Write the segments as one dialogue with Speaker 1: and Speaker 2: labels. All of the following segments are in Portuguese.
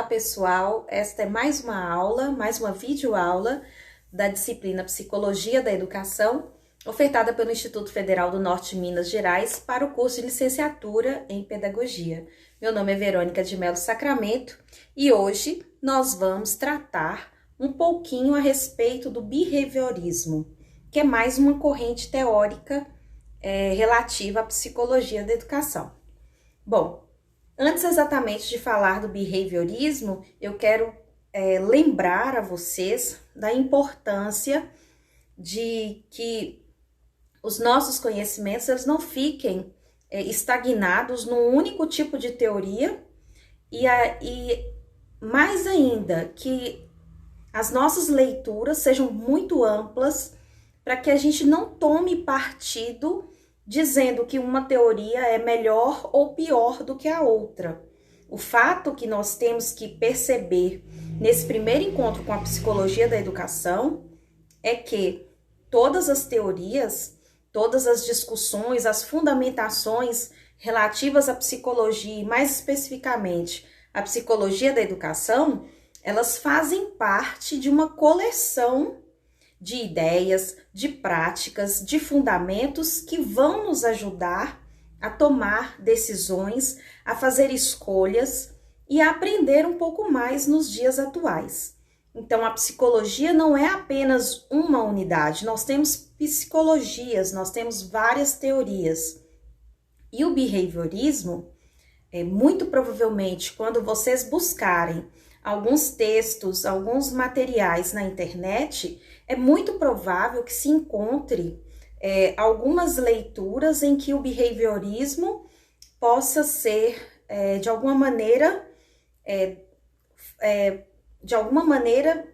Speaker 1: pessoal, esta é mais uma aula, mais uma videoaula da disciplina Psicologia da Educação, ofertada pelo Instituto Federal do Norte de Minas Gerais para o curso de licenciatura em Pedagogia. Meu nome é Verônica de Melo Sacramento e hoje nós vamos tratar um pouquinho a respeito do behaviorismo, que é mais uma corrente teórica relativa à psicologia da educação. Bom, antes exatamente de falar do behaviorismo, eu quero lembrar a vocês da importância de que os nossos conhecimentos eles não fiquem estagnados num único tipo de teoria e mais ainda, que as nossas leituras sejam muito amplas para que a gente não tome partido dizendo que uma teoria é melhor ou pior do que a outra. O fato que nós temos que perceber nesse primeiro encontro com a psicologia da educação é que todas as teorias, todas as discussões, as fundamentações relativas à psicologia e mais especificamente à psicologia da educação, elas fazem parte de uma coleção de ideias, de práticas, de fundamentos que vão nos ajudar a tomar decisões, a fazer escolhas e a aprender um pouco mais nos dias atuais. Então, a psicologia não é apenas uma unidade, nós temos psicologias, nós temos várias teorias. E o behaviorismo, muito provavelmente, quando vocês buscarem alguns textos, alguns materiais na internet, é muito provável que se encontre algumas leituras em que o behaviorismo possa ser, de alguma maneira,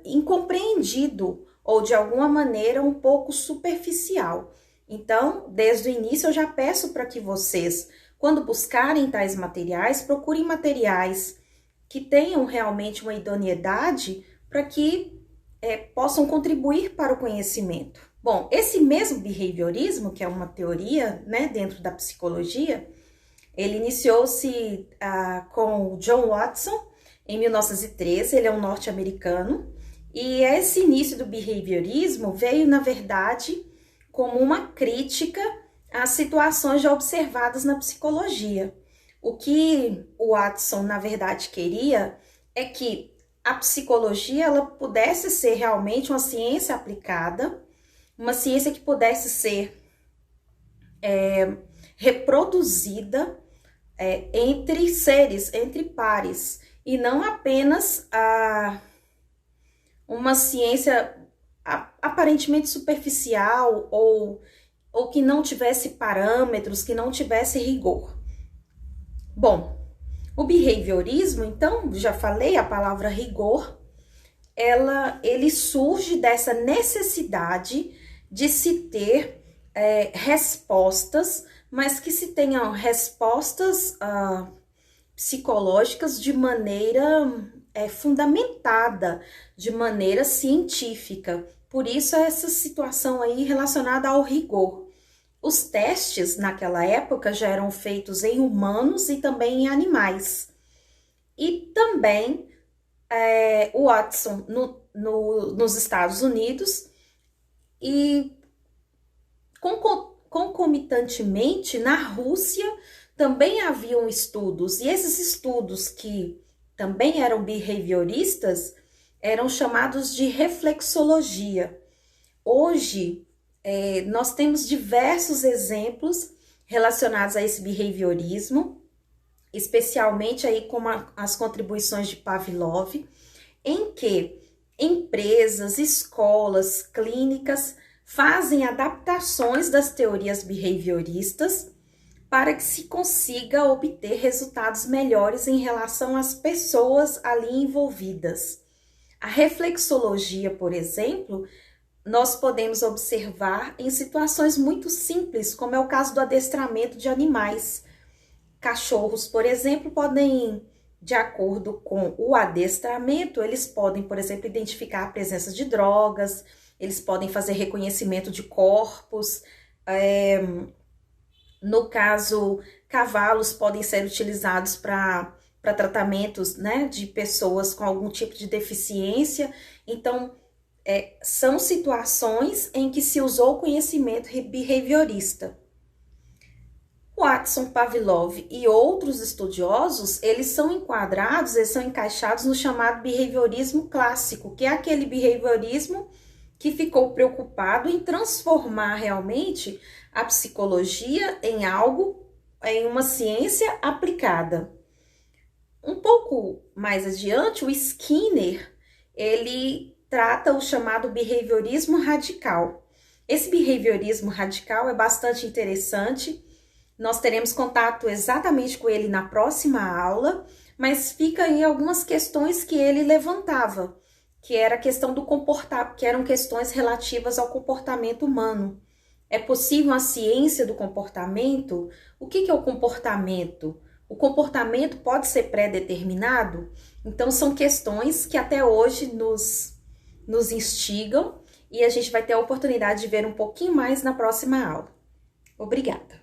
Speaker 1: incompreendido ou de alguma maneira um pouco superficial. Então, desde o início, eu já peço para que vocês, quando buscarem tais materiais, procurem materiais que tenham realmente uma idoneidade para que possam contribuir para o conhecimento. Bom, esse mesmo behaviorismo, que é uma teoria dentro da psicologia, ele iniciou-se com o John Watson em 1913, ele é um norte-americano, e esse início do behaviorismo veio, na verdade, como uma crítica às situações já observadas na psicologia. O que o Watson, na verdade, queria é que a psicologia ela pudesse ser realmente uma ciência aplicada, uma ciência que pudesse ser reproduzida entre seres, entre pares, e não apenas uma ciência aparentemente superficial ou que não tivesse parâmetros, que não tivesse rigor. Bom, o behaviorismo, então, já falei, a palavra rigor, ele surge dessa necessidade de se ter respostas, mas que se tenham respostas psicológicas de maneira fundamentada, de maneira científica. Por isso, essa situação aí relacionada ao rigor. Os testes, naquela época, já eram feitos em humanos e também em animais. E também o Watson nos Estados Unidos e concomitantemente na Rússia também haviam estudos. E esses estudos que também eram behavioristas eram chamados de reflexologia. Hoje, nós temos diversos exemplos relacionados a esse behaviorismo, especialmente aí com as contribuições de Pavlov, em que empresas, escolas, clínicas fazem adaptações das teorias behavioristas para que se consiga obter resultados melhores em relação às pessoas ali envolvidas. A reflexologia, por exemplo, nós podemos observar em situações muito simples, como é o caso do adestramento de animais. Cachorros, por exemplo, podem, de acordo com o adestramento, eles podem, por exemplo, identificar a presença de drogas, eles podem fazer reconhecimento de corpos. No caso, cavalos podem ser utilizados para para tratamentos, né, de pessoas com algum tipo de deficiência. Então, são situações em que se usou o conhecimento behaviorista. Watson, Pavlov e outros estudiosos, eles são encaixados no chamado behaviorismo clássico, que é aquele behaviorismo que ficou preocupado em transformar realmente a psicologia em uma ciência aplicada. Um pouco mais adiante, o Skinner, ele trata o chamado behaviorismo radical. Esse behaviorismo radical é bastante interessante. Nós teremos contato exatamente com ele na próxima aula, mas fica aí algumas questões que ele levantava, que era a questão do comportamento, que eram questões relativas ao comportamento humano. É possível a ciência do comportamento? O que é o comportamento? O comportamento pode ser pré-determinado? Então, são questões que até hoje nos instigam e a gente vai ter a oportunidade de ver um pouquinho mais na próxima aula. Obrigada!